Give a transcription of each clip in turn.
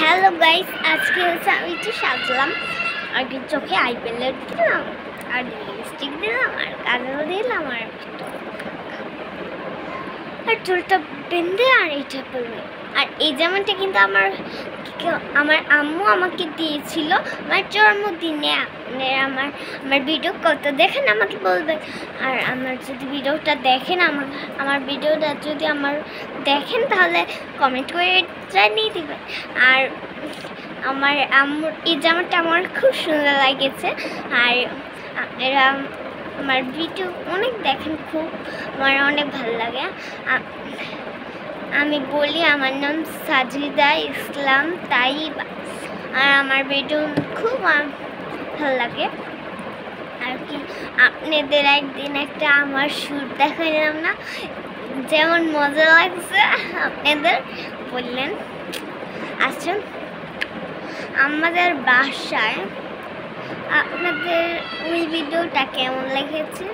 Hello guys, আজকে হচ্ছে আমি একটু সাজলাম আর কি, চোখে আইপ্যালেট দিলাম আর লিপস্টিক দিলাম আর কাজল দিলাম আর চুলটা বেঁধে আর এইটা পরবে। আর এই জামাটা কিন্তু আমার আম্মু আমাকে দিয়েছিল আমার জন্মদিনে। আমার ভিডিও কত দেখেন আমাকে বলবেন। আর আমার যদি ভিডিওটা দেখেন, আমার ভিডিওটা যদি দেখেন তাহলে কমেন্ট করে জানিয়ে দেবেন। আর আমার আম্মুর এই জামাটা আমার খুব সুন্দর লাগেছে। আর আপনারা আমার ভিডিও অনেক দেখেন, খুব আমার অনেক ভালো লাগে। আমি বলি আমার নাম সাজিদা ইসলাম তাইবা। আর আমার ভিডিও খুব ভালো লাগে আর কি। আপনাদের একদিন একটা আমার শ্যুট দেখালাম না, যেমন মজা লাগছে আপনাদের বললেন। আসুন আমাদের বাসায়। আপনাদের ওই ভিডিওটা কেমন লেগেছে?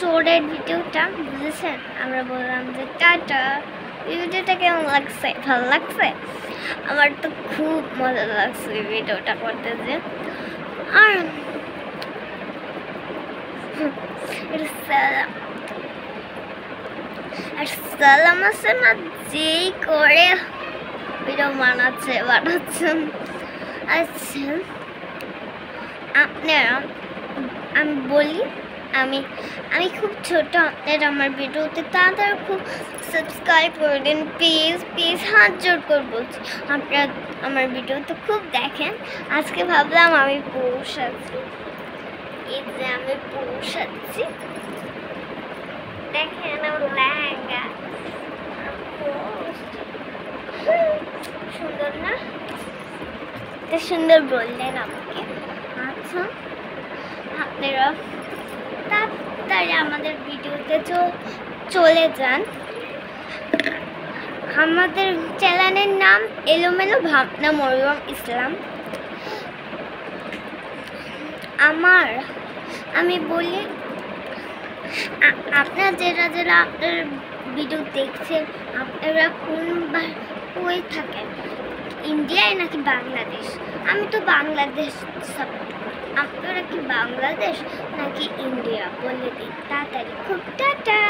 চোরের ভিডিওটা বুঝেছেন? আমরা বললাম যে টাটা। এই ভিডিওটা কেমন লাগছে? ভালো লাগছে? আমার তো খুব মজা লাগছে এই ভিডিওটা করতে যে। আর সালাম আছে না, যেই করে ভিডিও বানাচ্ছেন। আচ্ছা আপনারা, আমি বলি আমি খুব ছোট, আপনারা আমার ভিডিওতে তাড়াতাড়ি খুব সাবস্ক্রাইব করে দিন প্লিজ, হাত জোর করে বলছি। আপনারা আমার ভিডিও তো খুব দেখেন। আজকে ভাবলাম আমি পুরুষ আছি, এই যে আমি পুরুষ আছি, দেখেন আমার লেহেঙ্গা সুন্দর না? এত সুন্দর বললেন আমাকে। আচ্ছা আপনারা তাড়াতাড়ি আমাদের ভিডিওতে চলে যান। আমাদের চ্যানেলের নাম এলোমেলো ভাবনা মরিয়ম ইসলাম। আমি বলি আপনারা যারা আপনার ভিডিও দেখছেন, আপনারা কই থাকেন? ইন্ডিয়ায় নাকি বাংলাদেশ? আমি তো বাংলাদেশ সাপোর্ট করি। আপনারা কি বাংলাদেশ নাকি ইন্ডিয়া বলে দিন তাড়াতাড়ি, খুব টাটা।